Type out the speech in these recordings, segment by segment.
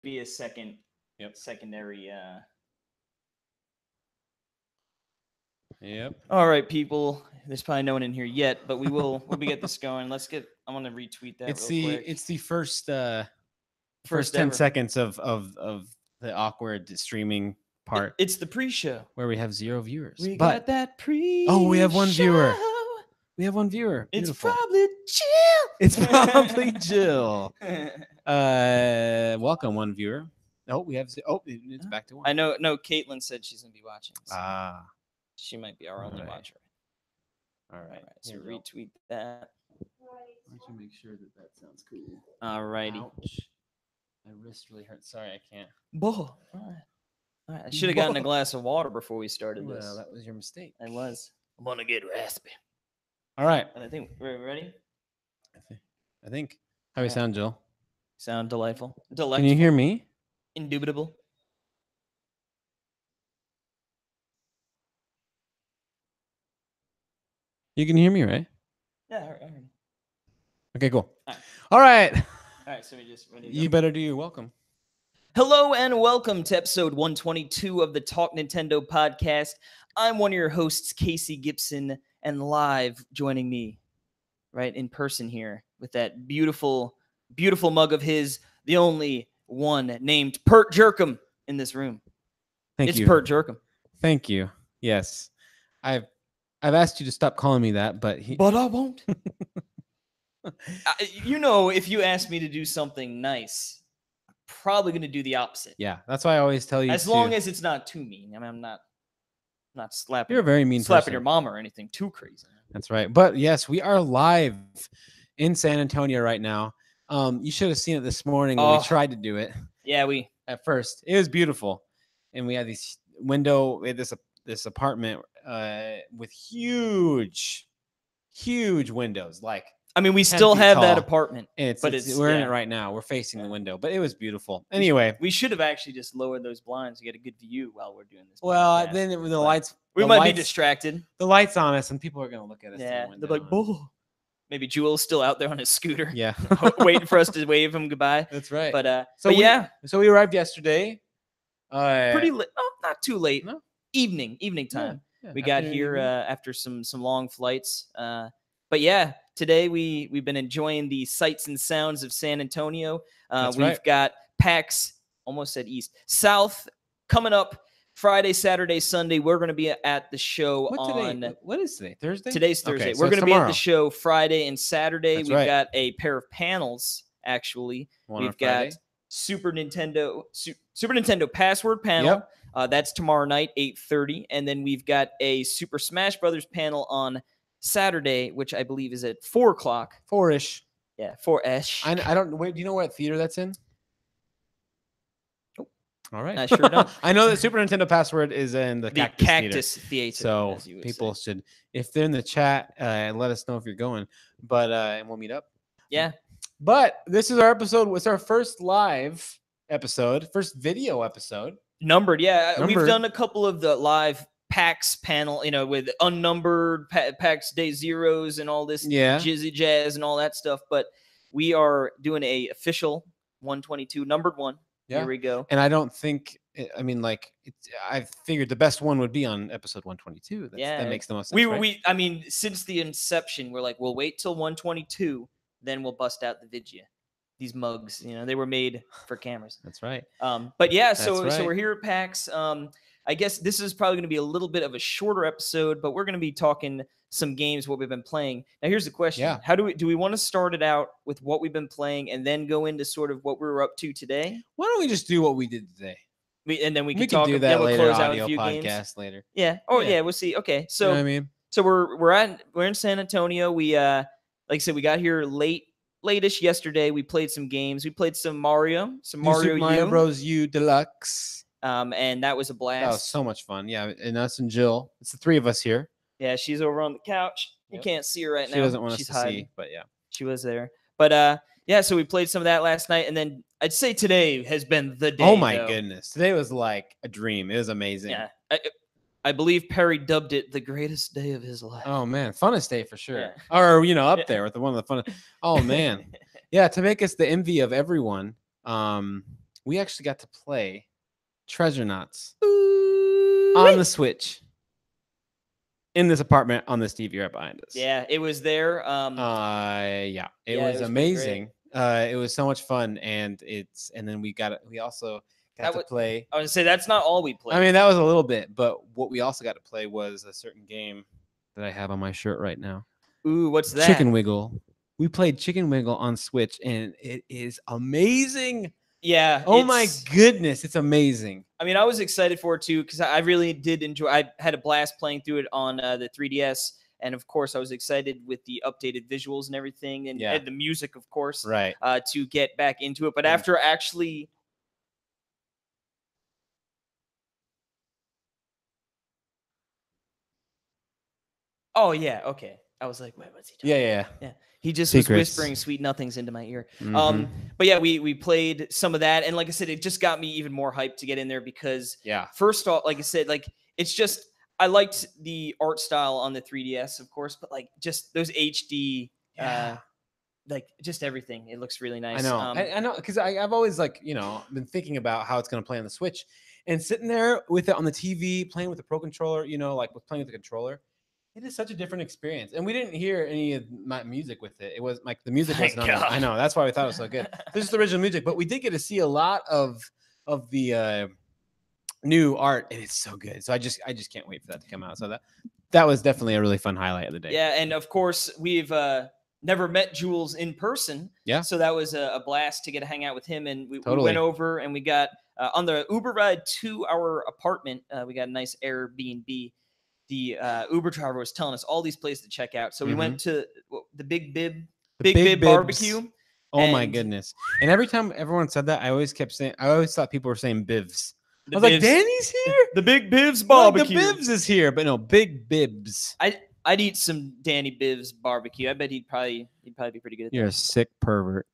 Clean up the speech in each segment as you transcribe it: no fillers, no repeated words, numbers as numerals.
be a secondary. Yep. All right, people. There's probably no one in here yet, but we'll get this going. I'm gonna retweet that It's real quick. it's the first 10 ever. seconds of the awkward streaming part It's the pre-show. where we have 0 viewers. We but got that pre. oh, we have one viewer. We have one viewer. It's Beautiful. probably Jill. It's probably Jill. Welcome, one viewer. Oh, we have. Oh, it's back to one. I know. No, Caitlin said she's gonna be watching. So she might be our only watcher. All right. So retweet that. I should make sure that sounds cool. All righty. Ouch. My wrist really hurts. Sorry, I can't. All right. I should have gotten a glass of water before we started this. Well, that was your mistake. I was. I'm gonna get raspy. All right. And I think we're ready. I think. How do we sound, Jill? Sound delightful. Can you hear me? Indubitable. You can hear me, right? Yeah, I heard you. Okay, cool. All right. All right, so we just ready to go? You better do your welcome. Hello and welcome to episode 122 of the Talk Nintendo podcast. I'm one of your hosts, Casey Gibson, and live joining me right in person here with that beautiful, beautiful mug of his, the only one named Pert Jerkum in this room. Thank you. It's Pert Jerkum. Thank you. Yes. I've asked you to stop calling me that, but I won't. If you ask me to do something nice, I'm probably going to do the opposite. Yeah, that's why I always tell you. As long as it's not too mean. I mean, I'm not slapping. You're a very mean slapping person. your mom or anything too crazy. That's right. But yes, we are live in San Antonio right now. You should have seen it this morning when we tried to do it. Yeah, at first it was beautiful, and we had we had this apartment with huge windows. Like, I mean, we still have that apartment, but we're in it right now. We're facing the window, but it was beautiful. Anyway, we should have actually just lowered those blinds to get a good view while we're doing this. Well, then the lights. We might be distracted. The lights on us, and people are gonna look at us. Yeah, they're like, "Bull." Maybe Jewel's still out there on his scooter. Yeah, waiting for us to wave him goodbye. That's right. But so we arrived yesterday. Pretty late. Oh, not too late. No? Evening time. Yeah, we got here after some long flights. But yeah, today we've been enjoying the sights and sounds of San Antonio. We've got PAX, almost said East, South coming up Friday, Saturday, Sunday. We're going to be at the show What is today? Thursday? Today's Thursday. Okay, so we're going to be at the show show Friday and Saturday. We've got a pair of panels, actually. We've got Super Nintendo Password panel. Yep. That's tomorrow night, 8:30. And then we've got a Super Smash Brothers panel on Saturday, which I believe is at 4 o'clock. 4-ish. Yeah, 4-ish. I don't wait. Do you know what theater that's in? Nope. All right. I sure don't. I know that Super Nintendo Password is in the Cactus Theater. So people should, if they're in the chat, let us know if you're going. But and we'll meet up. Yeah. But this is our episode. It's our first live episode, first video episode. Numbered, yeah. We've done a couple of the live PAX panel, with unnumbered PAX Day Zeros and all this jizzy jazz and all that stuff. But we are doing a official 122, numbered one. Yeah. Here we go. And I don't think, I figured the best one would be on episode 122. That makes the most sense. Since the inception, we're like, we'll wait till 122, then we'll bust out the vidgya. These mugs, they were made for cameras. That's right. But yeah, so we're here at PAX. I guess this is probably going to be a little bit of a shorter episode, but we're going to be talking some games, what we've been playing. Now, here's the question. Yeah. How do we want to start it out with what we've been playing and then go into sort of what we were up to today? Why don't we just do what we did today? And then we can talk, do that we'll later, close out audio a few podcast games. later. Yeah. Oh, yeah, we'll see. Okay. So, you know what I mean? So we're in San Antonio. We like I said, we got here late-ish yesterday. We played some games. We played some Mario Super Mario Bros. U Deluxe. And that was a blast. That was so much fun. Yeah, and us and Jill. It's the three of us here. Yeah, she's over on the couch. You can't see her right now. She doesn't want us to hiding. see, but yeah. She was there. But yeah, so we played some of that last night, and then I'd say today has been the day. Oh my goodness. Today was like a dream. It was amazing. Yeah. I believe Perry dubbed it the greatest day of his life. Oh man, funnest day for sure. Yeah. Or up there with one of the funnest. Oh man. Yeah, to make us the envy of everyone. we actually got to play Treasure Knots Ooh, on the Switch in this apartment on this TV right behind us. Yeah, it was there. It Yeah, it was was pretty great. amazing. It was so much fun, and then we also got to play. I was gonna say that's not all we played. I mean, that was a little bit, but what we also got to play was a certain game that I have on my shirt right now. Ooh, what's that? Chicken Wiggle. We played Chicken Wiggle on Switch, and it is amazing. Yeah. Oh my goodness, it's amazing. I mean, I was excited for it too because I really did enjoy. I had a blast playing through it on the 3DS, and of course, I was excited with the updated visuals and everything, and the music, of course, right? To get back into it. But after actually, oh yeah, okay. I was like, wait, what's he talking Yeah. He just Secrets. was whispering sweet nothings into my ear. But yeah, we played some of that, and like I said, it just got me even more hyped to get in there because first off, like I said, like it's just I liked the art style on the 3DS, of course, but like just those HD, like just everything. It looks really nice. I know, I know, because I've always been thinking about how it's going to play on the Switch, and sitting there with it on the TV, playing with the Pro controller, like with playing with the controller. It is such a different experience, and we didn't hear any of my music with it. It was like the music wasn't on it. I know, that's why we thought it was so good. This is the original music, but we did get to see a lot of the new art, and it's so good. So I just can't wait for that to come out. So that was definitely a really fun highlight of the day. Yeah, and of course we've never met Jules in person. Yeah, so that was a blast to get to hang out with him, and we went over and we got on the Uber ride to our apartment. We got a nice Airbnb. The Uber driver was telling us all these places to check out. So we went to the Big Bib barbecue. Oh my goodness. And every time everyone said that, I always thought people were saying Bivs. I was like, Danny's here? The Big Bibs barbecue. Like, the Bibs is here, but no, Big Bibs. I'd eat some Danny Bivs barbecue. I bet he'd probably be pretty good at that. You're a sick pervert.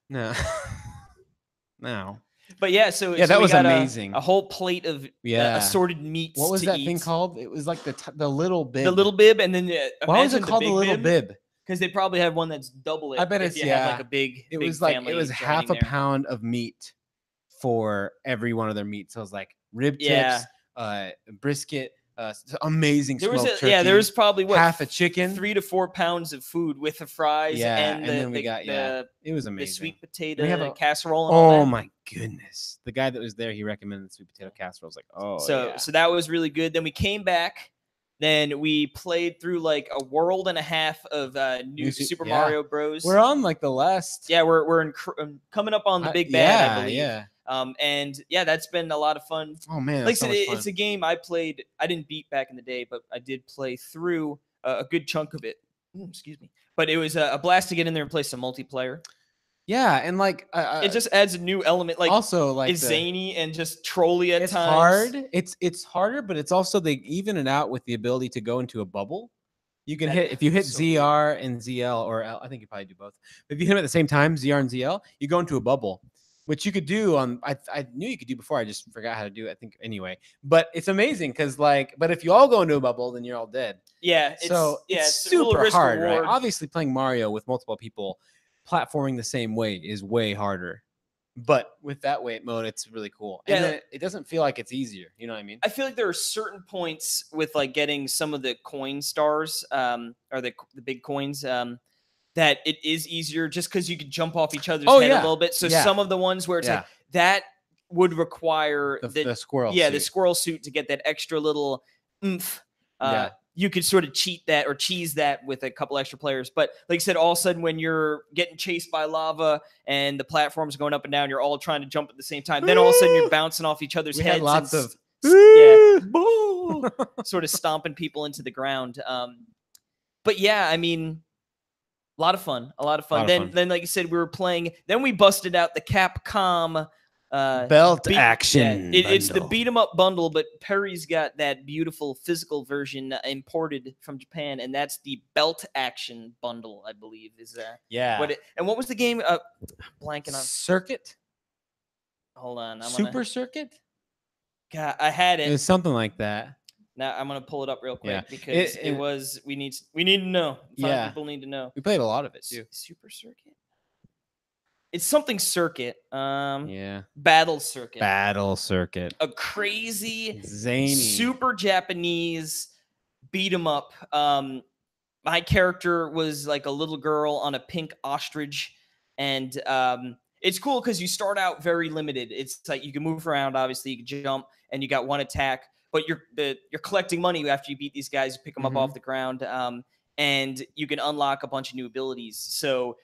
No. No. But yeah, so that was amazing. A whole plate of assorted meats. What was that thing called? It was like the little bib. The little bib, and then why was it called the little bib? Because they probably have one that's double it. I bet it's have like a big. It was half a pound of meat for every one of their meats. So it was like rib tips, brisket. Amazing smoked turkey. There was probably half a chicken, 3 to 4 pounds of food with the fries, and then we got it was amazing. The sweet potato casserole. And all that. My goodness! The guy that was there, he recommended the sweet potato casserole. I was like, so that was really good. Then we came back. Then we played through like a world and a half of new Super Mario Bros. We're on like the last. Yeah, we're coming up on the big bad. I believe. Yeah. And that's been a lot of fun. Oh man, like I said, it's a game I played. I didn't beat back in the day, but I did play through a good chunk of it. Excuse me. But it was a blast to get in there and play some multiplayer. Yeah, and like it just adds a new element. Like also like it's zany and just trolly at times. Hard. It's harder, but it's also they even it out with the ability to go into a bubble. You can hit if you hit ZR and ZL, or L, I think you probably do both. But if you hit them at the same time, ZR and ZL, you go into a bubble. Which you could do on, I knew you could do before. I just forgot how to do it. I think anyway, but it's amazing because but if you all go into a bubble, then you're all dead. Yeah. It's super hard, right? Obviously, playing Mario with multiple people, platforming the same way is way harder. But with that wait mode, it's really cool. And then it doesn't feel like it's easier. You know what I mean? I feel like there are certain points with like getting some of the coin stars, or the big coins, that it is easier just because you could jump off each other's head a little bit. So some of the ones where it's like that would require the squirrel suit. The squirrel suit to get that extra little oomph. You could sort of cheat that or cheese that with a couple extra players. But like I said, all of a sudden when you're getting chased by lava and the platform's going up and down, you're all trying to jump at the same time. Then all of a sudden you're bouncing off each other's heads. Had lots of sort of stomping people into the ground. But yeah, I mean, a lot of fun. Then, like you said, we were playing. Then we busted out the Capcom belt action. It's the beat 'em up bundle, but Perry's got that beautiful physical version imported from Japan, and that's the belt action bundle, I believe. Is what was the game? Blanking on Circuit. Hold on, Super Circuit. God, I had it. It was something like that. Now I'm gonna pull it up real quick because it was. We need to know. People need to know. We played a lot of it too. Super Circuit. It's something circuit. Yeah. Battle circuit. Battle circuit. A crazy, Zany. super Japanese beat 'em up. My character was like a little girl on a pink ostrich, and it's cool because you start out very limited. It's like you can move around, obviously, you can jump, and you got one attack. But you're collecting money after you beat these guys. You pick them up off the ground, and you can unlock a bunch of new abilities. So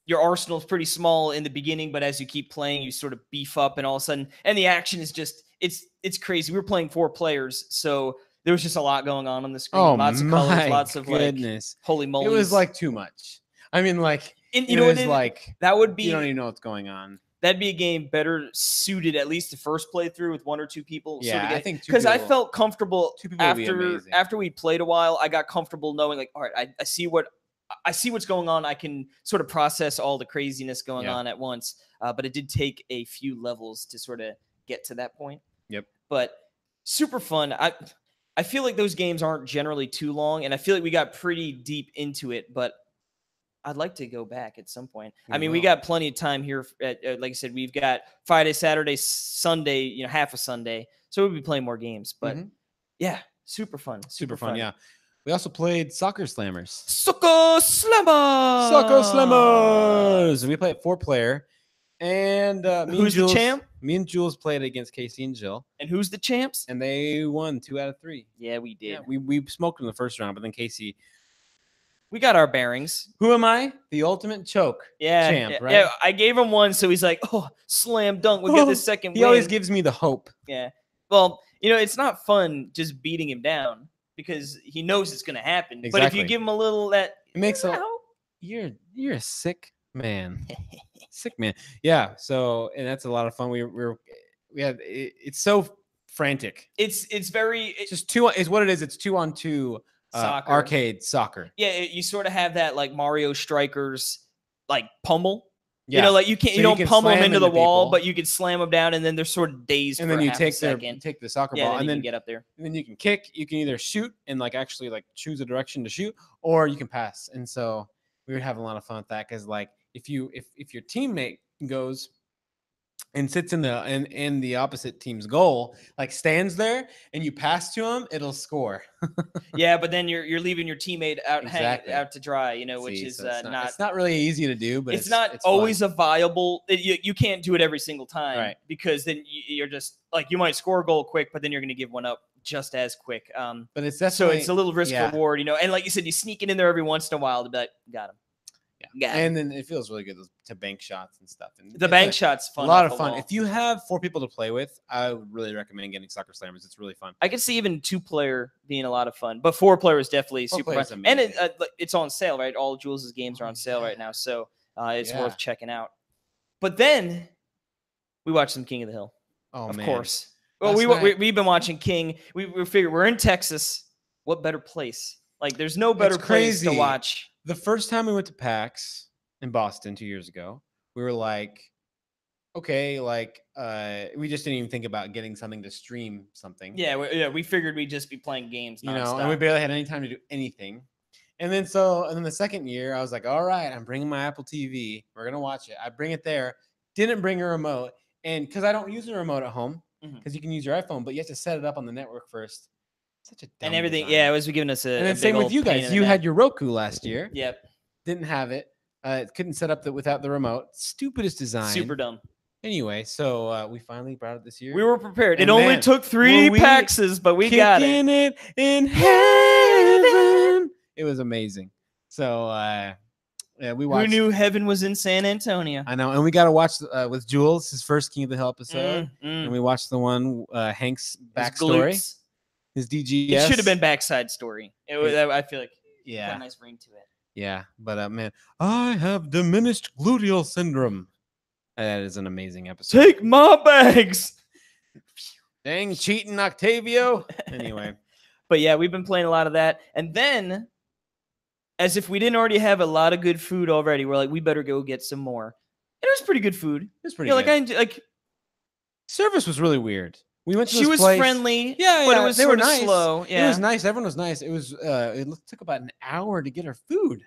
your arsenal is pretty small in the beginning, but as you keep playing, you sort of beef up, and all of a sudden, and the action is just it's crazy. We were playing 4 players, so there was just a lot going on the screen. Oh, lots of colors, lots of goodness. like holy moly. It was like too much. I mean, like you know, it's like that would be you don't even know what's going on. That'd be a game better suited at least the first playthrough with 1 or 2 people. Yeah, I think because I felt comfortable 2 people after we played a while. I got comfortable knowing like, all right, I see what's going on. I can sort of process all the craziness going on at once. But it did take a few levels to sort of get to that point. Yep. But super fun. I feel like those games aren't generally too long, and I feel like we got pretty deep into it, but I'd like to go back at some point. I mean, we got plenty of time here. Like I said, we've got Friday, Saturday, Sunday, half a Sunday. So we'll be playing more games. But yeah, super fun. Super fun, yeah. We also played Soccer Slammers. Soccer Slammers! Soccer Slammers! We played 4-player. And who's the champ? Me and Jules played against Casey and Jill. And who's the champs? And they won 2 out of 3. Yeah, we did. Yeah, we smoked in the first round, but then Casey. We got our bearings. Who am I? The ultimate choke champ, right? Yeah, I gave him one, so he's like, oh, slam dunk. We'll get this second win. He always gives me the hope. Yeah. Well, it's not fun just beating him down because he knows it's going to happen. Exactly. But if you give him a little it makes you're a sick man. Sick man. Yeah. So, and that's a lot of fun. It's so frantic. It's very. It's just 2 is what it is. It's 2-on-2 soccer. Arcade soccer. Yeah. You sort of have that like Mario Strikers, like pummel. Yeah. Like you don't pummel them into the wall, but you can slam them down, and then they're sort of dazed. And then you take the soccer ball, and then you get up there. And then you can kick. You can either shoot and like actually like choose a direction to shoot, or you can pass. And so we were having a lot of fun with that because like if your teammate goes and sits in the opposite team's goal, like stands there, and you pass to him, it'll score. Yeah, but then you're leaving your teammate out out to dry, which is not. It's not really easy to do, but it's not always fun. A viable. You can't do it every single time, right? Because then you're just like you might score a goal quick, but then you're going to give one up just as quick. But it's definitely it's a little risk reward, and like you said, you sneak it in there every once in a while to be like, got him. Yeah, and then it feels really good to bank shots and stuff. And the bank shots fun. A lot of fun. If you have 4 people to play with, I would really recommend getting Soccer Slammers. It's really fun. I could see even 2-player being a lot of fun, but 4-player is definitely super fun. And it's on sale, right? All Jules' games are on sale right now, so it's worth checking out. But then we watched some King of the Hill. Oh, of man. course. Well, we've been watching King. We figured we're in Texas. What better place? Like, there's no better place to watch. The first time we went to PAX in Boston 2 years ago, we were like, okay, like we just didn't even think about getting something to stream something. Yeah, we figured we'd just be playing games nonstop. And we barely had any time to do anything. And then the second year, I was like, all right, I'm bringing my Apple TV. We're gonna watch it. I bring it there. Didn't bring a remote, and because I don't use a remote at home, because you can use your iPhone, but you have to set it up on the network first. Such a dumb and everything. design. Yeah, it was giving us a. And then same with you guys. You had your Roku last year. Yep. Didn't have it. Couldn't set up without the remote. Stupidest design. Super dumb. Anyway, so we finally brought it this year. We were prepared. It only took 3 PAXs, but we got it in heaven. It was amazing. So yeah, we watched. Who knew heaven was in San Antonio? I know, and we got to watch with Jules his first King of the Hill episode, and we watched the one Hank's backstory. His DGS. It should have been backside story. It was. I feel like got a nice ring to it. Yeah, but man, I have diminished gluteal syndrome. That is an amazing episode. Take my bags. Dang, cheating Octavio. Anyway, but yeah, we've been playing a lot of that, and then, as if we didn't already have a lot of good food already, we're like, we better go get some more. And it was pretty good food. It was pretty good. Like service was really weird. We went to she was place. Friendly, yeah, but it was they were nice. Slow. Yeah, it was nice. Everyone was nice. It was. It took about an hour to get our food.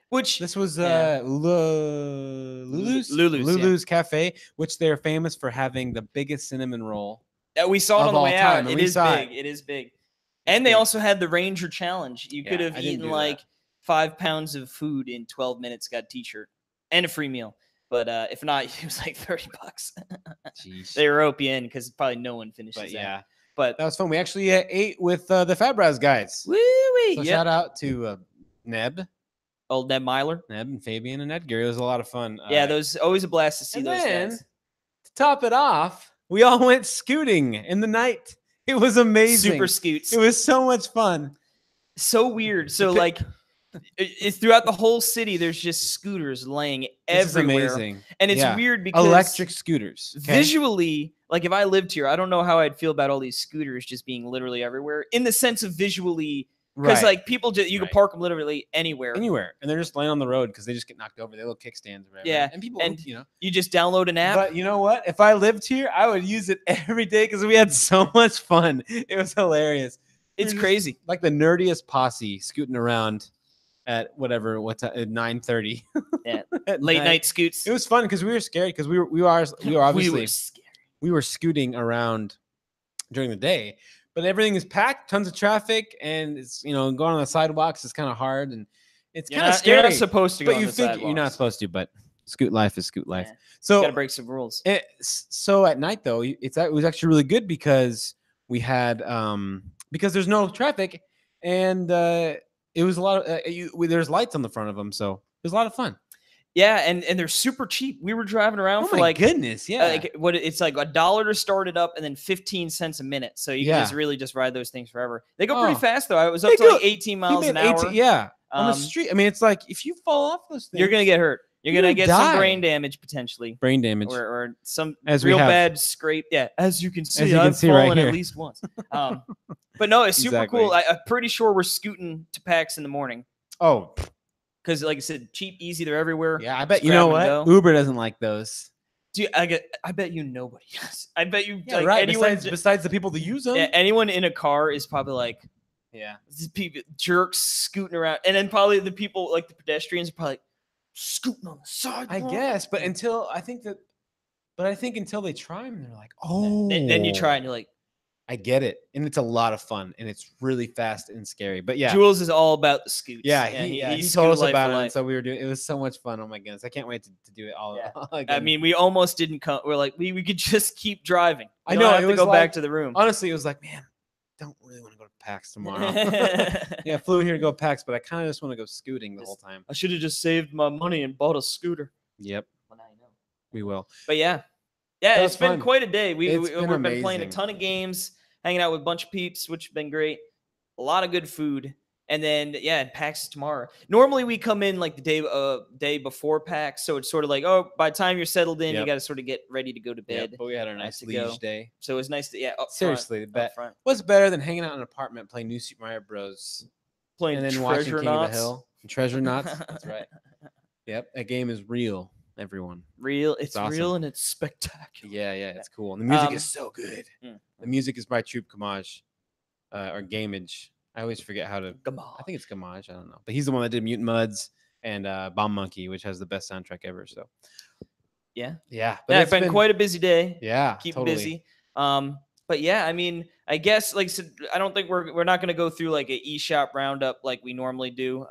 Which this was Lulu's Cafe, which they're famous for having the biggest cinnamon roll. We saw it on the way out. It is big. It is big. And they also had the Ranger Challenge. You could have eaten like 5 pounds of food in 12 minutes, got a t-shirt and a free meal. But if not, it was like $30. They rope you in because probably no one finishes that. But that was fun. We actually ate with the Fabraz guys. Woo-wee. So shout out to Neb. Old Neb Myler. Neb and Fabian and Edgar. It was a lot of fun. Yeah, those always a blast to see those guys. To top it off, we all went scooting in the night. It was amazing. Super scoots. It was so much fun. So weird. So like it's throughout the whole city, there's just scooters laying everywhere. This is amazing. And it's weird because electric scooters. Visually, like if I lived here, I don't know how I'd feel about all these scooters just being literally everywhere in the sense of visually. Because like people just, you can park them literally anywhere. And they're just laying on the road because they just get knocked over. They little kickstands or whatever. Yeah. And people, you just download an app. But you know what? If I lived here, I would use it every day because we had so much fun. It was hilarious. It's crazy. Like the nerdiest posse scooting around at whatever, at 9:30. Yeah. Late night scoots. It was fun because we were scared because we were obviously we were scooting around during the day. But everything is packed, tons of traffic, and it's going on the sidewalks is kind of hard, and it's kind of scary. You're not supposed to go on the sidewalks. You're not supposed to, but scoot life is scoot life. Yeah. So you gotta break some rules. So at night though, it was actually really good because we had because there's no traffic, and it was a lot of there's lights on the front of them, so it was a lot of fun. Yeah, and they're super cheap. We were driving around for like goodness, it's like $1 to start it up and then 15 cents a minute. So you can just ride those things forever. They go pretty fast though. I was up to like 18 miles an hour. On the street. I mean, it's like if you fall off those things, you're gonna get hurt. You're gonna get some brain damage potentially. Brain damage, or some real bad scrape. Yeah, as you can see, I've fallen right at least once. But no, it's super cool. I'm pretty sure we're scooting to PAX in the morning. Oh. Because, like I said, cheap, easy, they're everywhere. Yeah, I bet you know what? Uber doesn't like those. Dude, I bet you nobody does. I bet you, anyone besides the people that use them. Yeah, anyone in a car is probably like, these people jerks scooting around, and then probably the people like the pedestrians are probably like, scooting on the sidewalk. I guess, but I think until they try them, they're like, oh. Then you try and you're like, I get it, and it's a lot of fun, and it's really fast and scary. But yeah, Jules is all about the scoots. Yeah, he told us about it, and so we were doing. It was so much fun. Oh my goodness, I can't wait to do it all. I mean, we almost didn't come. We're like, we could just keep driving. I know. Have to go back to the room. Honestly, it was like, man, I don't really want to go to PAX tomorrow. I flew here to go PAX, but I kind of just want to go scooting the whole time. I should have just saved my money and bought a scooter. Yep. Well, now I know. We will. But yeah, it's been quite a day. We've been playing a ton of games. Hanging out with a bunch of peeps, which have been great. A lot of good food. And then, PAX is tomorrow. Normally, we come in like the day before PAX. So it's sort of like, by the time you're settled in, you got to sort of get ready to go to bed. But we had a nice liege day. So it was nice to, seriously, what's better than hanging out in an apartment playing New Super Mario Bros. Playing and then watching King of the Hill. And Treasure Knots. That's right. Yep, that game is real. Everyone. It's awesome. Real and it's spectacular. Yeah, it's cool. And the music is so good. The music is by Troop Gamage or Gamage. I always forget how to. Gamage. I think it's Gamage. I don't know, but he's the one that did Mutant Muds and Bomb Monkey, which has the best soundtrack ever. So, yeah. But it's been quite a busy day. Yeah, keep busy. But yeah, I mean, I guess like I said, I don't think we're not going to go through like an eShop roundup like we normally do.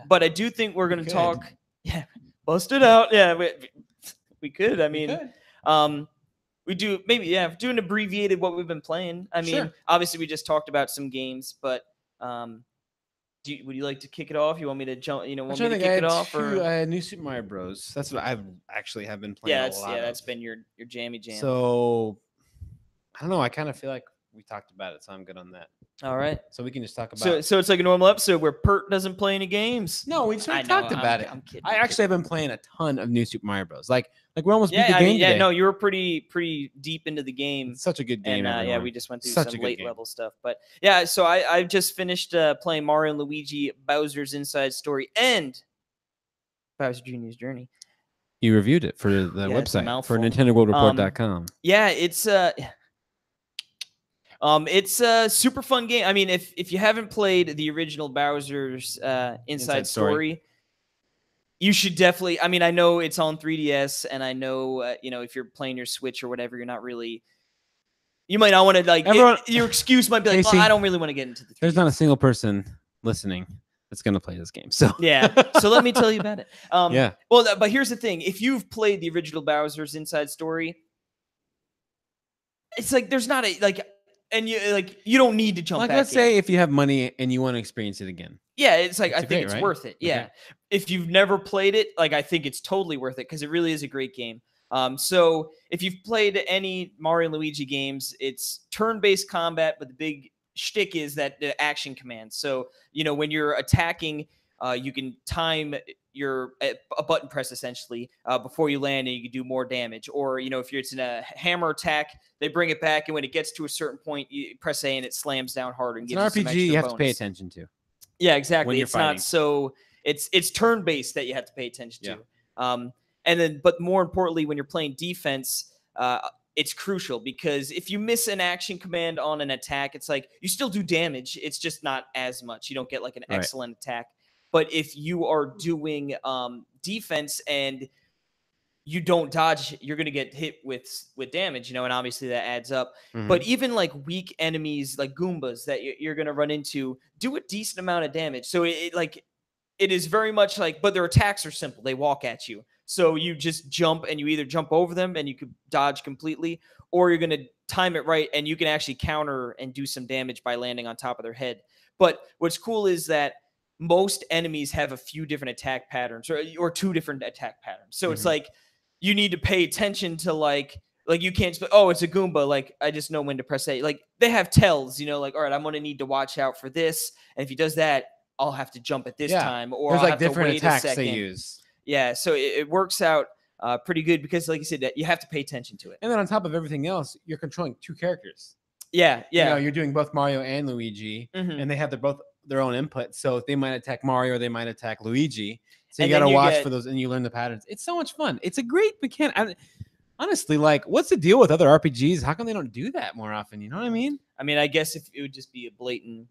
But I do think we're going to talk. Yeah. Bust it out. Yeah, we could. I mean, we do maybe do an abbreviated what we've been playing. I mean, obviously we just talked about some games, but would you like to kick it off? You want me to jump? Want me to kick it off? I had New Super Mario Bros. That's what I've actually have been playing. That's been your jammy jam. So I don't know. I kind of feel like we talked about it, so I'm good on that. All right. So we can just talk about So it's like a normal episode where Pert doesn't play any games. No, we just talked about it. I'm kidding. I actually have been playing a ton of New Super Mario Bros. Like we're almost beat the game today. No, you were pretty deep into the game. It's such a good game. And we just went through some late level stuff. But yeah, so I just finished playing Mario and Luigi Bowser's Inside Story and Bowser Jr.'s Journey. You reviewed it for the website for NintendoWorldReport.com. It's a super fun game. I mean, if you haven't played the original Bowser's Inside Story, You should definitely. I mean, I know it's on 3DS, and I know you know, if you're playing your Switch or whatever, you're not really. You might not want to like. Everyone- your excuse might be like, Casey, well, I don't really want to get into the 3DS. There's not a single person listening that's gonna play this game. So Yeah. So let me tell you about it. Yeah. Well, but here's the thing: if you've played the original Bowser's Inside Story, it's like there's not a like, and you don't need to jump like back. let's in. say if you have money and you want to experience it again. Yeah, it's like It's I think great, it's right? worth it. Yeah. Okay. If you've never played it, like I think it's totally worth it because it really is a great game. So if you've played any Mario and Luigi games, it's turn-based combat, but the big shtick is that the action commands. So you know when you're attacking, you can time a button press essentially before you land, and you can do more damage. Or you know if it's in a hammer attack, they bring it back, and when it gets to a certain point, you press A and it slams down harder. And It's an gives you some RPG extra you have bonus. to pay attention to. Yeah, exactly. when you're It's fighting. not so it's turn-based that you have to pay attention Yeah. to. And then but more importantly, when you're playing defense, it's crucial because if you miss an action command on an attack, it's like you still do damage. It's just not as much. You don't get like an Right. excellent attack. But if you are doing defense and you don't dodge, you're going to get hit with damage, you know, and obviously that adds up. Mhm. But even like weak enemies like Goombas that you're going to run into do a decent amount of damage. So it is very much like, but their attacks are simple. They walk at you. So you just jump and you either jump over them and you could dodge completely, or you're going to time it right and you can actually counter and do some damage by landing on top of their head. But what's cool is that most enemies have a few different attack patterns or two different attack patterns. So it's Mhm. like you need to pay attention to like you can't oh, it's a Goomba, like I just know when to press A. Like they have tells, you know, like all right, I'm going to need to watch out for this, and if he does that, I'll have to jump at this Yeah. time, or There's I'll like have to different wait a attacks second. they use. Yeah, so it works out pretty good because, like you said, that you have to pay attention to it. And then on top of everything else, you're controlling two characters. Yeah, You yeah. know, you're doing both Mario and Luigi, Mhm. and they have both their own input. So they might attack Mario or they might attack Luigi. So you And got then to you watch get- for those, and you learn the patterns. It's so much fun. It's a great mechanic. Honestly, like, what's the deal with other RPGs? How come they don't do that more often? You know what I mean? I mean, I guess if it would just be a blatant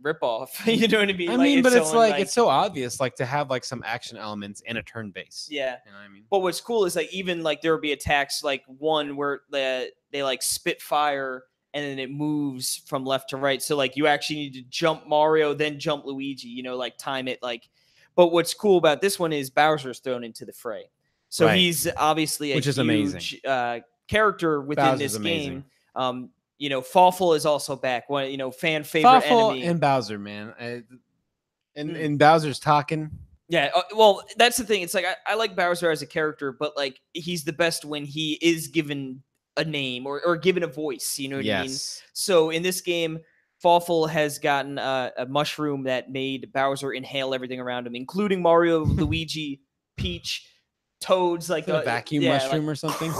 rip-off, you know what I mean? I mean, but it's so like it's so obvious, like to have like some action elements in a turn base. yeah. You know what I mean? But what's cool is like even like there would be attacks like one where they like spit fire and then it moves from left to right. So like you actually need to jump Mario, then jump Luigi, you know, like time it like. But what's cool about this one is Bowser's thrown into the fray. So Right. he's obviously a Which is huge character within Bowser's this amazing. game. You know, Fawful is also back. One, you know, fan favorite Fawful enemy. and Bowser, man. And Bowser's talking. Yeah, well, that's the thing. It's like I like Bowser as a character, but like he's the best when he is given a name or given a voice. You know what I mean? Yes. So in this game, Fawful has gotten a mushroom that made Bowser inhale everything around him, including Mario, Luigi, Peach, Toads, like Is it a vacuum mushroom or something?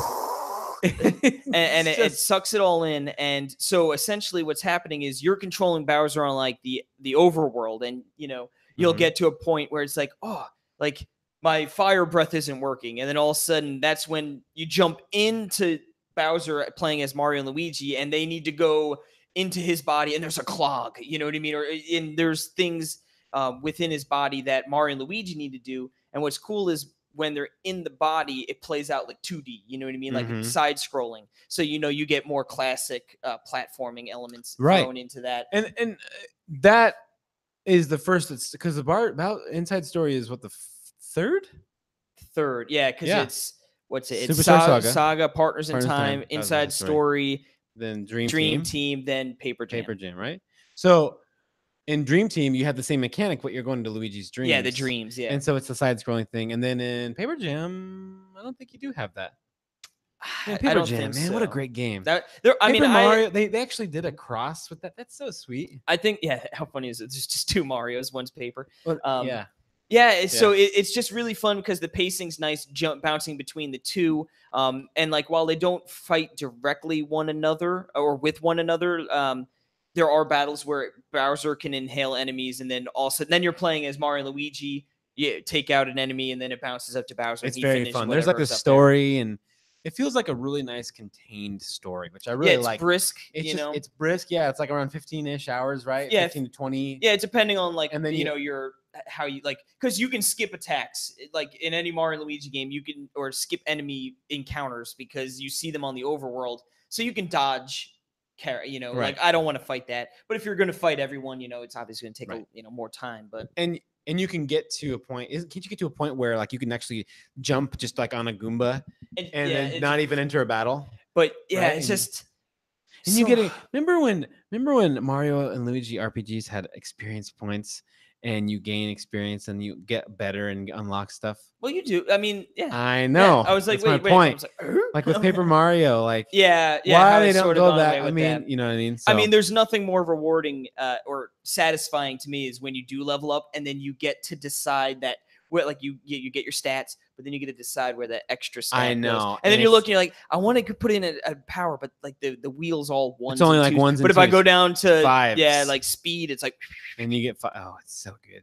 and it sucks it all in. And so essentially what's happening is you're controlling Bowser on like the overworld, and you know you'll Mhm. get to a point where it's like, oh, like my fire breath isn't working, and then all of a sudden that's when you jump into Bowser playing as Mario and Luigi, and they need to go into his body, and there's a clog, you know what I mean, and there's things within his body that Mario and Luigi need to do. And what's cool is when they're in the body, it plays out like 2D, you know what I mean? Like Mhm. side scrolling. So, you know, you get more classic platforming elements Right. thrown into that. And that is the first, because the about Inside Story is what, the third? Third. Yeah. Cause Yeah. it's, what's it? It's Superstar Saga, Partners in Partners in Time, Time, Inside Story. Story, Then Dream Dream Team, Team, then Paper Jam. Paper Jam, right? So in Dream Team, you have the same mechanic, but you're going to Luigi's dreams. Yeah. The dreams. Yeah. And so it's the side-scrolling thing. And then in Paper Jam, I don't think you do have that. Man, I Paper don't Jam, think man, what a so. great game. That there, I mean, Paper Mario, they actually did a cross with that. That's so sweet. I think, yeah. How funny is it? There's just two Marios, one's paper. But, Yeah, Yeah. so it's just really fun because the pacing's nice, bouncing between the two. And like while they don't fight directly one another or with one another, there are battles where Bowser can inhale enemies, and then also then you're playing as Mario and Luigi. You take out an enemy, and then it bounces up to Bowser. It's and he very finishes fun. There's like a whatever's up there. story, and it feels like a really nice contained story, which I really Yeah, it's like. brisk. It's you know, it's brisk. Yeah, it's like around 15-ish hours, right? Yeah, 15 to 20. yeah, depending on like And then you know your how you like, because you can skip attacks like in any Mario and Luigi game. You can or skip enemy encounters because you see them on the overworld, so you can dodge. Like I don't want to fight that, but if you're going to fight everyone, it's obviously going to take more time. But and you can get to a point. Can't you get to a point where like you can actually jump just like on a Goomba and then not even enter a battle? But yeah, it's just. And you get remember when Mario and Luigi RPGs had experience points and you gain experience and you get better and unlock stuff? Well, you do. I mean, yeah. I know. Yeah. I was like, wait. I was like with Paper Mario, like yeah. Why they don't go that? I mean, you know what I mean? So, I mean, there's nothing more rewarding or satisfying to me is when you do level up and then you get to decide that you get your stats, but then you get to decide where that extra stat goes. And then you're looking, you're like, I want to put in a power, but like the wheels all ones. It's only like ones. But if I go down to fives, like speed, it's like, and you get 5. Oh, it's so good.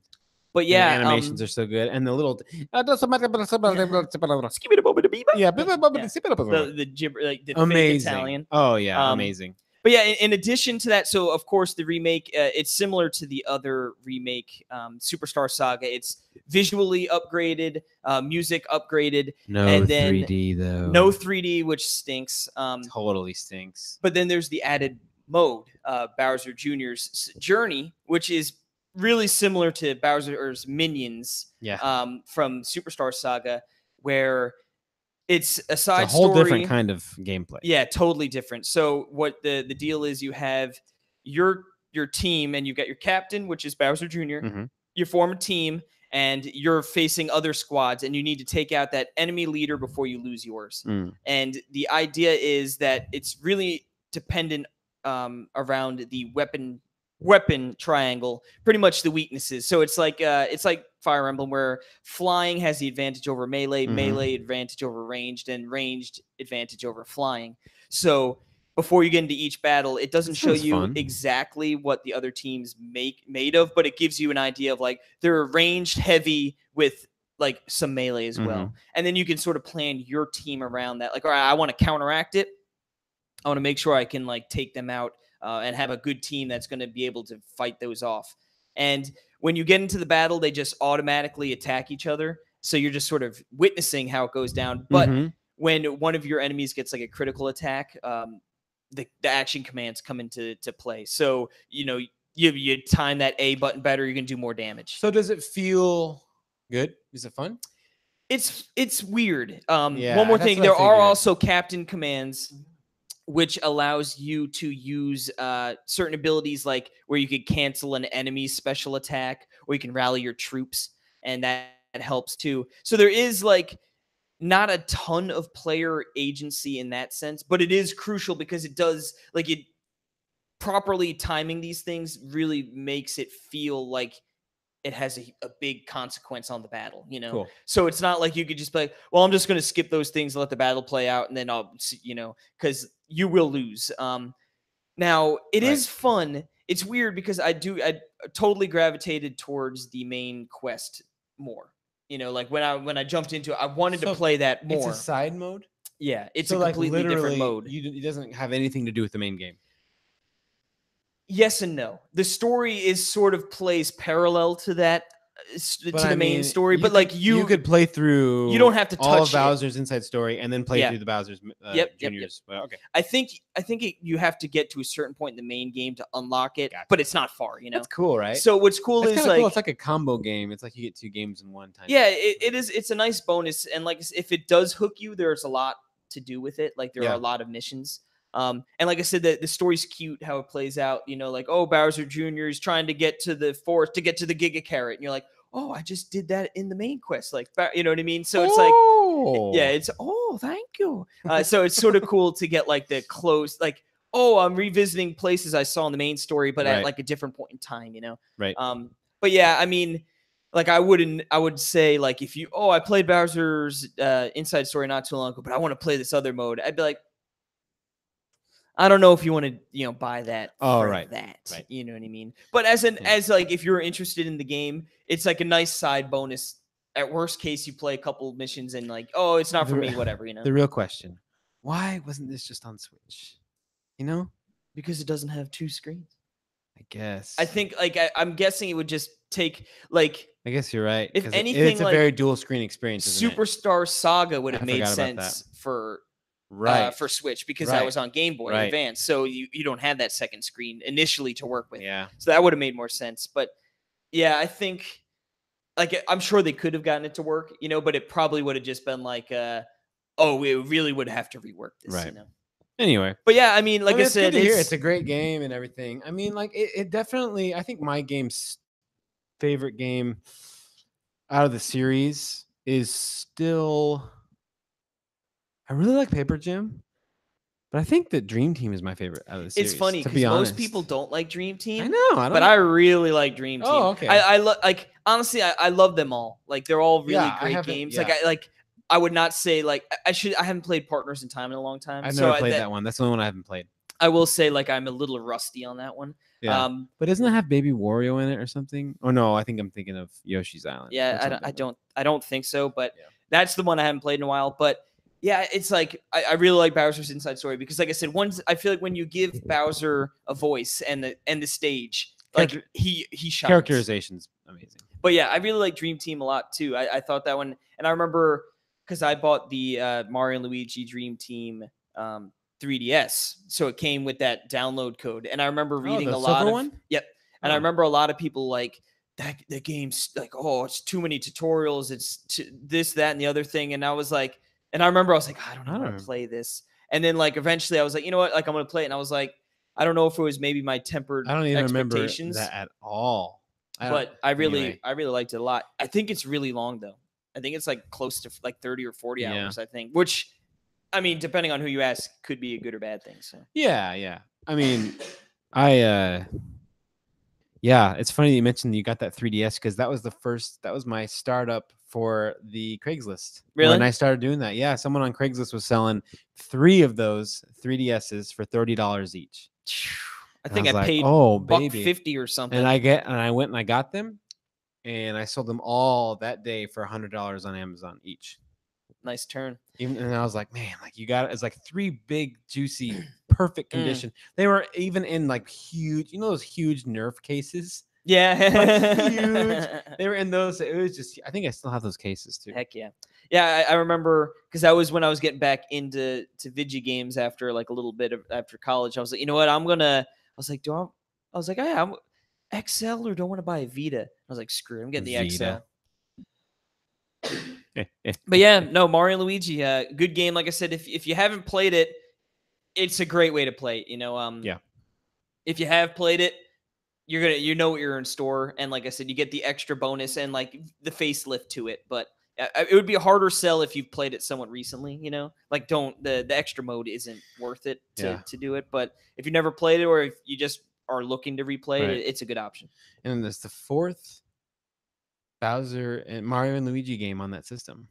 But yeah, the animations are so good, and the little yeah, the gibber, like the amazing Italian. Oh yeah, amazing. But yeah, in addition to that, so of course the remake, it's similar to the other remake, Superstar Saga. It's visually upgraded, music upgraded. No 3D though. No 3D, which stinks. Totally stinks. But then there's the added mode, Bowser Jr.'s Journey, which is really similar to Bowser's Minions. Yeah. From Superstar Saga, where it's a side it's a whole story. Different kind of gameplay. Yeah, totally different. So what the deal is, you have your team, and you've got your captain, which is Bowser Jr. Mm-hmm. You form a team, and you're facing other squads, and you need to take out that enemy leader before you lose yours. And the idea is that it's really dependent around the weapon triangle, pretty much the weaknesses. So it's like Fire Emblem, where flying has the advantage over melee, melee advantage over ranged, and ranged advantage over flying. So before you get into each battle, it doesn't show you exactly what the other teams made of, but it gives you an idea of like they're ranged heavy with like some melee as well. And then you can sort of plan your team around that. Like, all right, I want to counteract it. I want to make sure I can like take them out and have a good team that's going to be able to fight those off. And when you get into the battle, they just automatically attack each other. So you're just sort of witnessing how it goes down. But when one of your enemies gets like a critical attack, the action commands come into play. So, you time that A button better, you're going to do more damage. So does it feel good? Is it fun? It's weird. Yeah, one more thing. There are also captain commands, which allows you to use certain abilities, like where you could cancel an enemy's special attack, or you can rally your troops, and that helps too. So there is like not a ton of player agency in that sense, but it is crucial because it does like it properly timing these things really makes it feel like it has a big consequence on the battle, Cool. So it's not like you could just be like, well, I'm just going to skip those things and let the battle play out. And then I'll, because you will lose. Now it is fun. It's weird because I totally gravitated towards the main quest more, like when I jumped into it, I wanted to play that more. It's a side mode. Yeah. It's a completely different mode. It doesn't have anything to do with the main game. Yes and no. The story is sort of plays parallel to that, the main story, but like you could play through. You don't have to touch all of Bowser's inside story and then play through the Bowser's Junior's. Well, okay. I think you have to get to a certain point in the main game to unlock it, but it's not far. That's cool, right? So what's cool is like cool. It's like a combo game. It's like you get 2 games in one time. Yeah, it is. It's a nice bonus, and like if it does hook you, there's a lot to do with it. Like there are a lot of missions. And like I said, the story's cute how it plays out. Like, oh, Bowser Jr. is trying to get to the forest to get to the Giga Carrot, and you're like, oh, I just did that in the main quest. Like, you know what I mean? So it's like, yeah, it's thank you. So it's sort of cool to get like the close, like, oh, I'm revisiting places I saw in the main story, but at like a different point in time, Right. But yeah, I mean, like I would say like if I played Bowser's inside story not too long ago, but I want to play this other mode, I'd be like, I don't know if you want to, buy that. Right. You know what I mean? But as like, if you're interested in the game, it's like a nice side bonus. At worst case, you play a couple of missions and like, oh, it's not for me, whatever, The real question, why wasn't this just on Switch? Because it doesn't have 2 screens. I guess. I think like I'm guessing it would just take like I guess you're right. if Because anything it's a like very dual screen experience, isn't it? Superstar Saga would have I made forgot about that. sense for Right. Switch because that Right. was on Game Boy Right. Advance. So you don't have that second screen initially to work with. Yeah. So that would have made more sense. But yeah, I think like I'm sure they could have gotten it to work, you know, but it probably would have just been like oh, we really would have to rework this, Right. you know. Anyway. But yeah, I mean, like I it's said, good to hear. It's a great game and everything. I mean, like it definitely. I think my game's favorite game out of the series is still. I really like Paper Gym, but I think that Dream Team is my favorite out of the series. it's funny to because be most honest. people don't like Dream Team. I know, I don't. But I really like Dream Team. Oh, okay. I like honestly, I love them all. Like they're all really Yeah, I great haven't- games. yeah. I would not say like I haven't played Partners in Time in a long time. I've so never played that one. That's the only one I haven't played. I will say like I'm a little rusty on that one. Yeah. But doesn't it have Baby Wario in it or something? Oh no, I think I'm thinking of Yoshi's Island. or Yeah, something. I don't think so, but Yeah. that's the one I haven't played in a while. But yeah, it's like I really like Bowser's Inside Story because, like I said, I feel like when you give Bowser a voice and the stage, like he shines. Characterization's amazing. But yeah, I really like Dream Team a lot too. I thought that one, and I remember because I bought the Mario and Luigi Dream Team 3DS, so it came with that download code, and I remember reading a lot of one? Yep, and I remember a lot of people like that the game's like, oh, it's too many tutorials, it's this, that, and the other thing, and I was like, and I remember I was like, I don't know how to play this, and then like eventually I was like, you know what, like I'm gonna play it, and I was like, I don't know if it was maybe my tempered I don't even remember expectations that at all. but I really anyway. liked it a lot. I think it's really long though. I think it's like close to like 30 or 40 hours, I think, which I mean, depending on who you ask, could be a good or bad thing. So yeah. I mean, yeah, it's funny that you mentioned you got that 3DS because that was my startup for the Craigslist. Really? When I started doing that. Yeah, someone on Craigslist was selling 3 of those 3DSs for $30 each. I think I paid $1.50 or something. And I went and I got them and I sold them all that day for $100 on Amazon each. Nice turn. And I was like, man, like you got it. It's like 3 big, juicy, perfect condition. They were even in like huge, you know, those huge Nerf cases. Yeah, like huge. They were in those. It was just, I think I still have those cases too. Heck yeah. Yeah, I remember because that was when I was getting back into vidgya games after like a little bit after college. I was like, you know what, I'm like, hey, I'm XL or don't want to buy a Vita. I was like, screw it, I'm getting the Vita. XL. But yeah, no, Mario and Luigi, good game. Like I said, if you haven't played it, it's a great way to play it. You know, yeah. If you have played it, you know what you're in store, and like I said, you get the extra bonus and like the facelift to it. But it would be a harder sell if you've played it somewhat recently. You know, like the extra mode isn't worth it to do it. But if you never played it, or if you just are looking to replay it, it's a good option. And then there's the 4th Bowser and Mario and Luigi game on that system.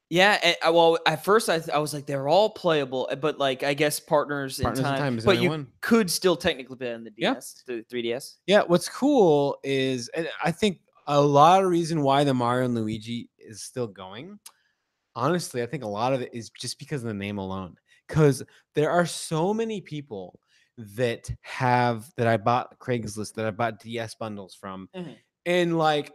Yeah, and, well, at first I was like they're all playable, but like I guess Partners in Time is but you one. Could still technically play on the DS, the 3DS. Yeah, what's cool is, and I think a lot of reason why the Mario and Luigi is still going. Honestly, I think a lot of it is just because of the name alone. Because there are so many people that I bought Craigslist, that I bought DS bundles from, and like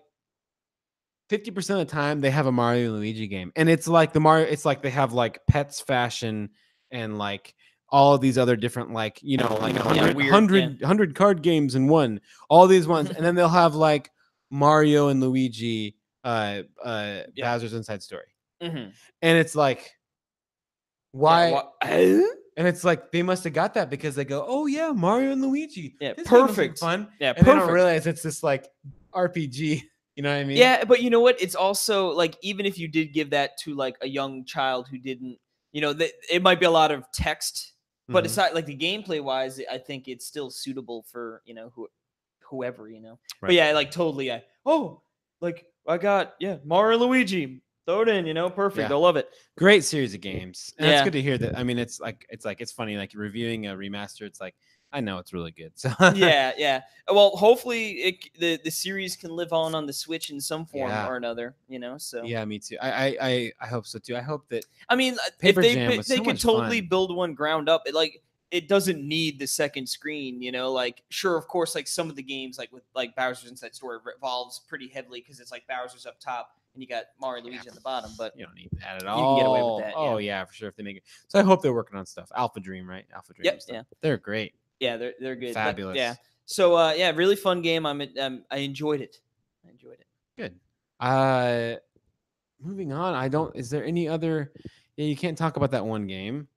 50% of the time they have a Mario and Luigi game, and it's like it's like they have like Pets Fashion and like all of these other different like 100 card games in one, all these ones, and then they'll have like Mario and Luigi, Bowser's Inside Story, and it's like why? And it's like they must have got that because they go, oh yeah, Mario and Luigi, this perfect, fun, yeah, and they don't realize it's this like RPG. You know what I mean? Yeah, but you know what? It's also like even if you did give that to like a young child who didn't, you know, it might be a lot of text, but it's not like the gameplay wise. I think it's still suitable for whoever, you know. Right. But yeah, like totally. Like I got Mario and Luigi. Throw it in, you know, perfect. I love it. Great series of games. And it's good to hear that. I mean, it's funny, like reviewing a remaster. It's like, I know it's really good. So yeah. Well, hopefully the series can live on the Switch in some form or another, you know. So yeah, me too. I hope so too. I hope that. I mean, if they could totally build one ground up, it doesn't need the second screen, you know, like sure, of course, like some of the games like with like Bowser's Inside Story revolves pretty heavily because it's like Bowser's up top and you got Mario and Luigi on the bottom, but you don't need that at all. You can get away with that. Oh yeah, for sure if they make it. So I hope they're working on stuff. Alpha Dream, right? Alpha Dream. Yep, stuff. yeah. They're great. Yeah, they're good. Fabulous. But, yeah. So yeah, really fun game. I enjoyed it. I enjoyed it. Good. Moving on. Is there any other? Yeah, you can't talk about that one game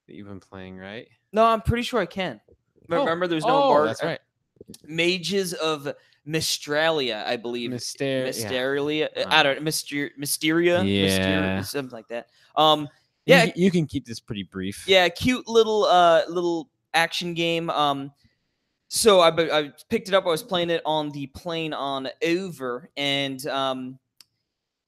that you've been playing, right? No, I'm pretty sure I can. Remember, there's no embargo. That's right. Mages of Mystralia, I believe. Mysteria. Yeah. I don't know. Mysteria. Yeah. Something like that. Yeah. You can keep this pretty brief. Yeah, cute little action game. So I picked it up. I was playing it on the plane on over, and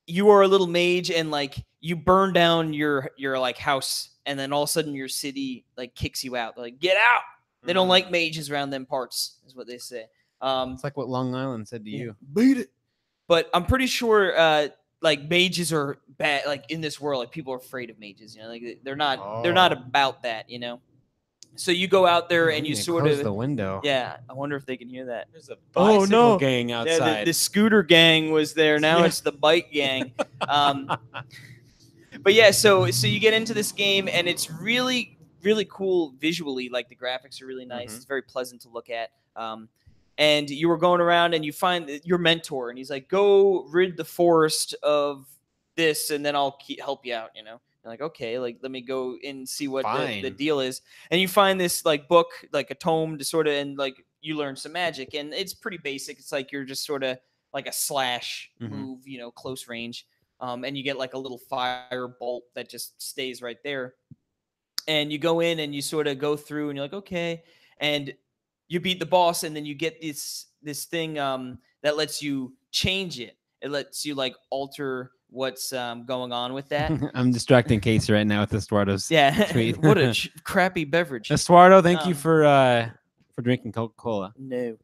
you are a little mage, and like you burn down your like house, and then all of a sudden your city like kicks you out. They're like, get out. They don't like mages around them parts, is what they say. It's like what Long Island said to you. Beat it. But I'm pretty sure like mages are bad. Like in this world, like people are afraid of mages. You know, like they're not about that. You know. So you go out there and you sort close of the window. Yeah, I wonder if they can hear that. There's a bicycle gang outside. Yeah, the scooter gang was there. Now it's the bike gang. But yeah, so you get into this game and it's really cool visually. Like the graphics are really nice. It's very pleasant to look at. And you were going around and you find your mentor and he's like, go rid the forest of this and then I'll help you out. You know. Like, okay, like let me go and see what the deal is. And you find this like book, like a tome to sort of, and like you learn some magic and it's pretty basic. It's like you're just sort of like a slash move, you know, close range. And you get like a little fire bolt that just stays right there. And you go in and you sort of go through and you're like, okay. And you beat the boss and then you get this thing that lets you change it. It lets you like alter what's going on with that. I'm distracting Casey right now with Estuardo's tweet. What a crappy beverage. Estuardo, thank you for drinking Coca-Cola. No.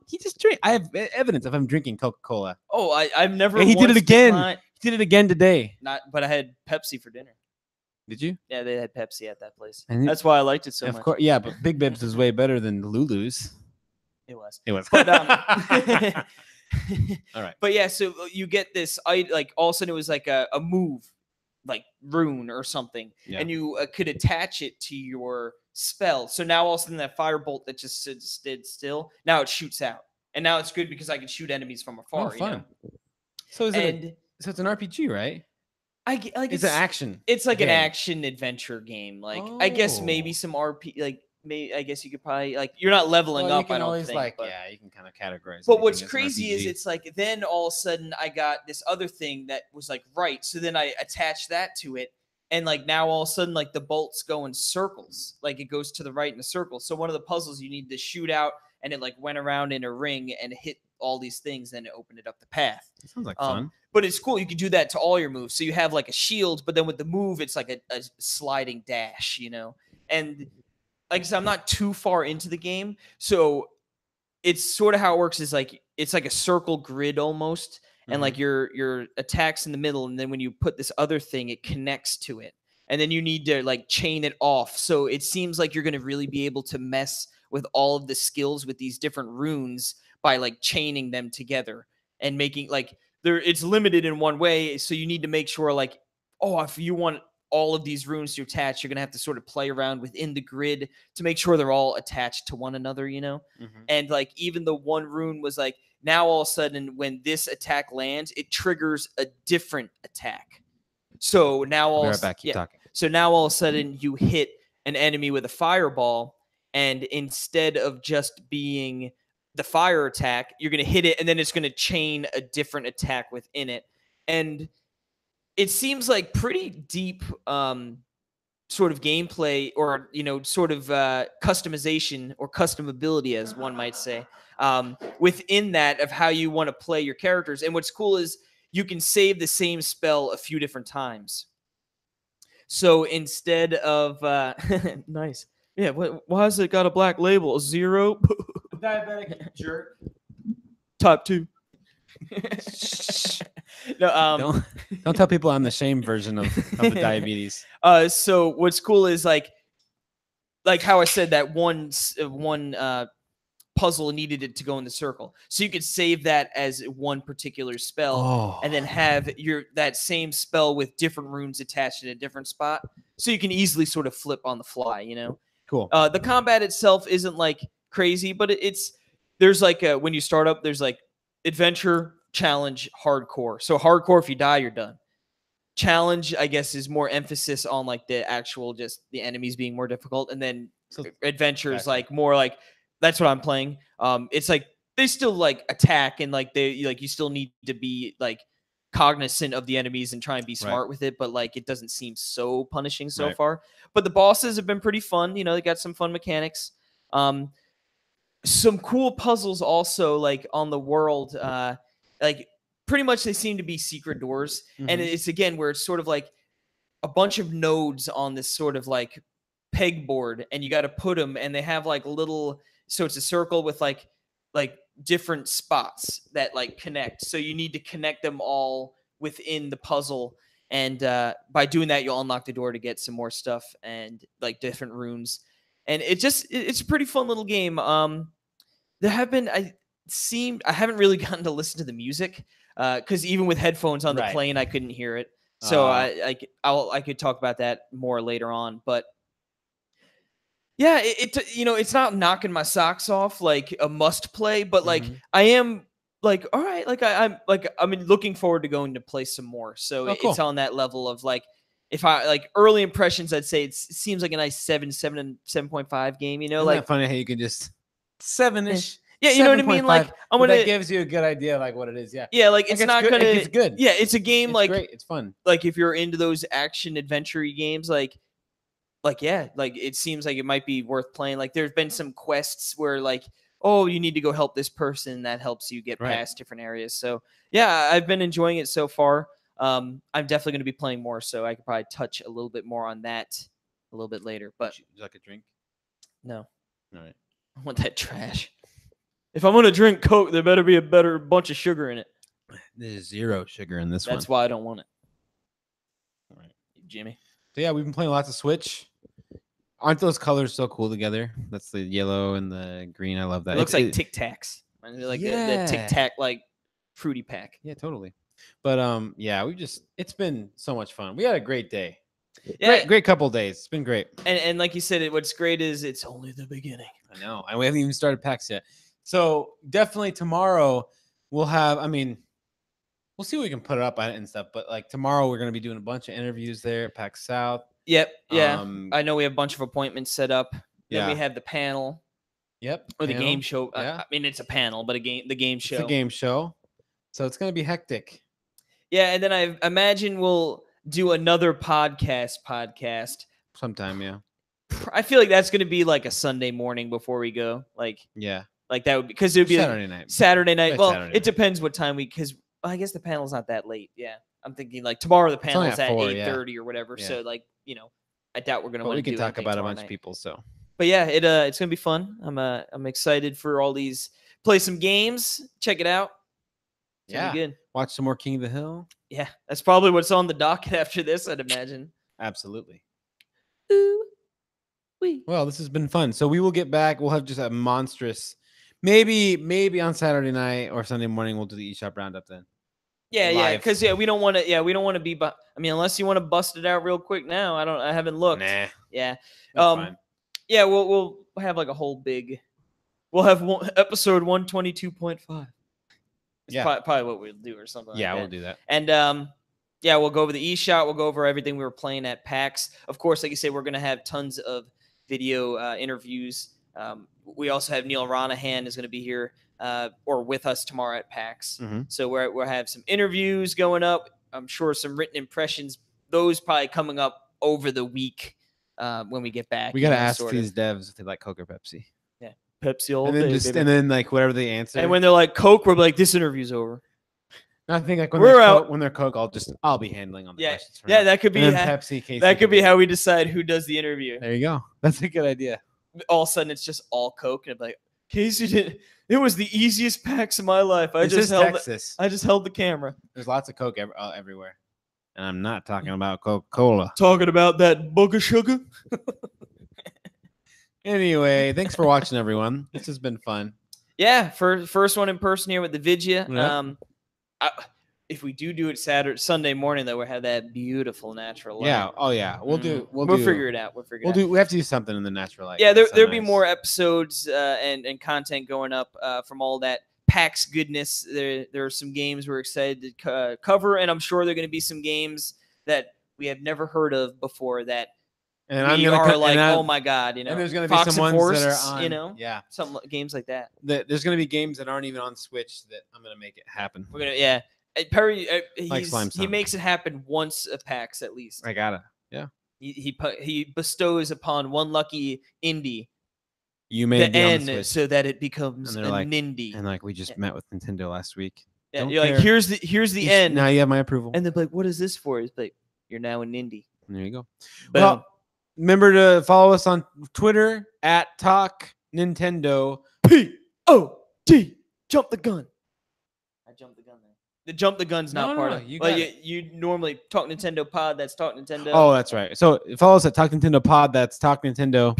He just drink. I have evidence of him drinking Coca-Cola. Oh, I've never. Yeah, he did it again. He did it again today. But I had Pepsi for dinner. Did you? Yeah, they had Pepsi at that place. And that's why I liked it so much. Of course, yeah, but Big Bibs is way better than Lulu's. It was. But, all right. But yeah, so you get this, like all of a sudden it was like a move, like rune or something, and you could attach it to your spell. So now all of a sudden that firebolt that just stood still, now it shoots out, and now it's good because I can shoot enemies from afar. Oh, fun. You know? So it's an RPG, right? It's an action. It's like an action adventure game. Like I guess maybe some RP like. I guess you could probably like you're not leveling up. I don't think. You can kind of categorize. But what's crazy is it's like then all of a sudden I got this other thing that was like right. So then I attached that to it, and like now all of a sudden like the bolts go in circles. Like it goes to the right in a circle. So one of the puzzles you need to shoot out, and it like went around in a ring and hit all these things. Then it opened it up the path. That sounds like fun. But it's cool. You can do that to all your moves. So you have like a shield, but then with the move, it's like a sliding dash. You know, and like I said, I'm not too far into the game, so it's sort of how it works is like it's like a circle grid almost, and like your attacks in the middle, and then when you put this other thing, it connects to it, and then you need to like chain it off. So it seems like you're going to really be able to mess with all of the skills with these different runes by like chaining them together and making like it's limited in one way. So you need to make sure like, oh, if you want all of these runes to attach, you're going to have to sort of play around within the grid to make sure they're all attached to one another, you know? And like, even the one rune was like, now all of a sudden when this attack lands, it triggers a different attack. So now So now all of a sudden you hit an enemy with a fireball, and instead of just being the fire attack, you're going to hit it and then it's going to chain a different attack within it. And it seems like pretty deep sort of gameplay or, you know, sort of customization or customability, as one might say, within that of how you want to play your characters. And what's cool is you can save the same spell a few different times. So instead of... nice. Yeah, why has it got a black label? 0? Diabetic jerk. Type 2. No, don't tell people I'm the shame version of the diabetes. So what's cool is like like how I said that one puzzle needed it to go in the circle, so you could save that as one particular spell, and then have that same spell with different runes attached in a different spot, so you can easily sort of flip on the fly. Cool. The combat itself isn't like crazy, but there's like when you start up, there's like adventure, challenge, hardcore. So hardcore, if you die, you're done. Challenge, I guess, is more emphasis on like the actual just the enemies being more difficult, and then adventure is like more like that's what I'm playing. It's like they still like attack and like you still need to be like cognizant of the enemies and try and be smart with it, but like it doesn't seem so punishing so far. But the bosses have been pretty fun. They got some fun mechanics. Some cool puzzles also like on the world. Like pretty much they seem to be secret doors, and it's again where it's sort of like a bunch of nodes on this sort of like pegboard, and you got to put them, and they have like little. So it's a circle with like different spots that like connect. So you need to connect them all within the puzzle. And by doing that, you'll unlock the door to get some more stuff and like different runes. And it's a pretty fun little game. There have been, I haven't really gotten to listen to the music because even with headphones on the plane, I couldn't hear it. So I could talk about that more later on, but yeah, it's not knocking my socks off like a must play, but like I am like, all right, like I'm looking forward to going to play some more. So it's on that level of like, if I like early impressions, I'd say it seems like a nice 7.5 game. Isn't like that funny how you can just 7-ish. Yeah, you know what I mean. Like that gives you a good idea, like what it is. Yeah, like it's not gonna. It's good. Yeah, it's a game like great. It's fun. Like if you're into those action adventure-y games, like yeah, like it seems like it might be worth playing. Like there's been some quests where like, oh, you need to go help this person, that helps you get past different areas. So yeah, I've been enjoying it so far. I'm definitely going to be playing more, so I could probably touch a little bit more on that a little bit later. But would you like a drink? No. All right. I want that trash. If I'm going to drink Coke, there better be a better bunch of sugar in it. There's 0 sugar in this one. That's why I don't want it. All right, Jimmy. So yeah, we've been playing lots of Switch. Aren't those colors so cool together? That's the yellow and the green. I love that. It looks like Tic Tacs. Like the Tic Tac like fruity pack. Yeah, totally. But yeah, it's been so much fun. We had a great day. Yeah, great couple days. It's been great. And like you said, what's great is it's only the beginning. I know. And we haven't even started PAX yet. So definitely tomorrow we'll have, we'll see what we can put it up on it and stuff. But like tomorrow we're going to be doing a bunch of interviews there at PAX South. Yep. Yeah. I know we have a bunch of appointments set up. Then we have the panel. Yep. Or the game show. Yeah. It's a panel, but the game show. It's a game show. So it's going to be hectic. Yeah. And then I imagine we'll do another podcast sometime. Yeah. I feel like that's going to be like a Sunday morning before we go. Like, yeah. Like that would be because it would be Saturday night. Well, Saturday it depends what time because I guess the panel's not that late. Yeah. I'm thinking like tomorrow the panel's at 8:30 or whatever. Yeah. So like, I doubt we're gonna want to do. We can talk about a bunch of people. So, but yeah, it's gonna be fun. I'm excited for all these. Play some games. Check it out. It's gonna be good. Watch some more King of the Hill. Yeah, that's probably what's on the docket after this. I'd imagine. Absolutely. Ooh, wee. Well, this has been fun. So we will get back. We'll have just a monstrous. Maybe on Saturday night or Sunday morning we'll do the eShop roundup then. Yeah, because we don't want to be. Unless you want to bust it out real quick now. I haven't looked. Nah. Yeah. Fine. Yeah. We'll have like a whole big. We'll have episode 122.5. Yeah. Probably what we'll do or something. Yeah, like we'll do that. And we'll go over the eShop. We'll go over everything we were playing at PAX. Of course, like you say, we're gonna have tons of video interviews. We also have Neil Ronahan is going to be here or with us tomorrow at PAX. Mm-hmm. So we'll have some interviews going up. I'm sure some written impressions. Those probably coming up over the week when we get back. We got to ask these devs if they like Coke or Pepsi. Yeah, Pepsi all day. And then like whatever they answer. And when they're like Coke, we're like, this interview's over. I think like when they're Coke, I'll be handling on the questions. Yeah, that could be Pepsi. Casey, that could be how we decide who does the interview. There you go. That's a good idea. All of a sudden, it's just all Coke, and I'm like, Casey did. It was the easiest PAX of my life. I just held the camera. There's lots of Coke everywhere, and I'm not talking about Coca-Cola. Talking about that book of sugar. Anyway, thanks for watching, everyone. This has been fun. Yeah, first one in person here with the vidgya. Yep. If we do it Sunday morning, though, we'll have that beautiful natural light. Yeah. Oh yeah. We'll figure it out. We have to do something in the natural light. Yeah, It's so there'll be nice. more episodes and content going up from all that PAX goodness. There are some games we're excited to cover, and I'm sure there are going to be some games that we have never heard of before that And we I'm gonna are co- like, and oh my god, you know. and there's gonna be Fox some and ones that Forests, are on, you know, yeah, some games like that. There's gonna be games that aren't even on Switch that I'm gonna make it happen. We're gonna, yeah. Perry, Like Slime he Song. makes it happen once a PAX at least. I gotta, yeah. He bestows upon one lucky indie You may the be on the N Switch. so that it becomes And a they're like- Nindy. And like we just met with Nintendo last week. Yeah, Don't you're like, care. here's the N. Now you have my approval. And they're like, what is this for? It's like, you're now a Nindy. And there you go. Boom. Well, remember to follow us on Twitter at Talk Nintendo. POD. Jump the gun. I jumped the gun there. The jump the gun's not No, part no, of you well, got you normally Talk Nintendo Pod. That's Talk Nintendo. Oh, that's right. So follow us at Talk Nintendo Pod. That's Talk Nintendo.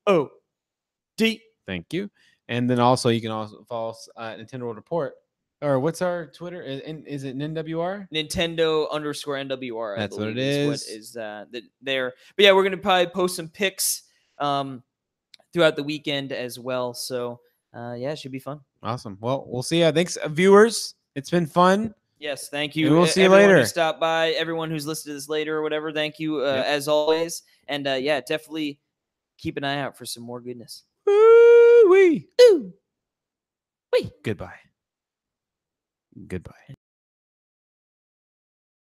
POD. Thank you. And then also you can also follow us at Nintendo World Report. Or what's our Twitter? Is it NWR? Nintendo_NWR. That's what it is. What is. is there? But yeah, we're gonna probably post some pics throughout the weekend as well. So yeah, it should be fun. Awesome. Well, we'll see ya. Thanks, viewers. It's been fun. Yes, thank you. And we'll see you everyone later. Who stopped by, everyone who's listened to this later or whatever. Thank you as always. And yeah, definitely keep an eye out for some more goodness. Ooh-wee. Ooh. Wee. Goodbye. Goodbye.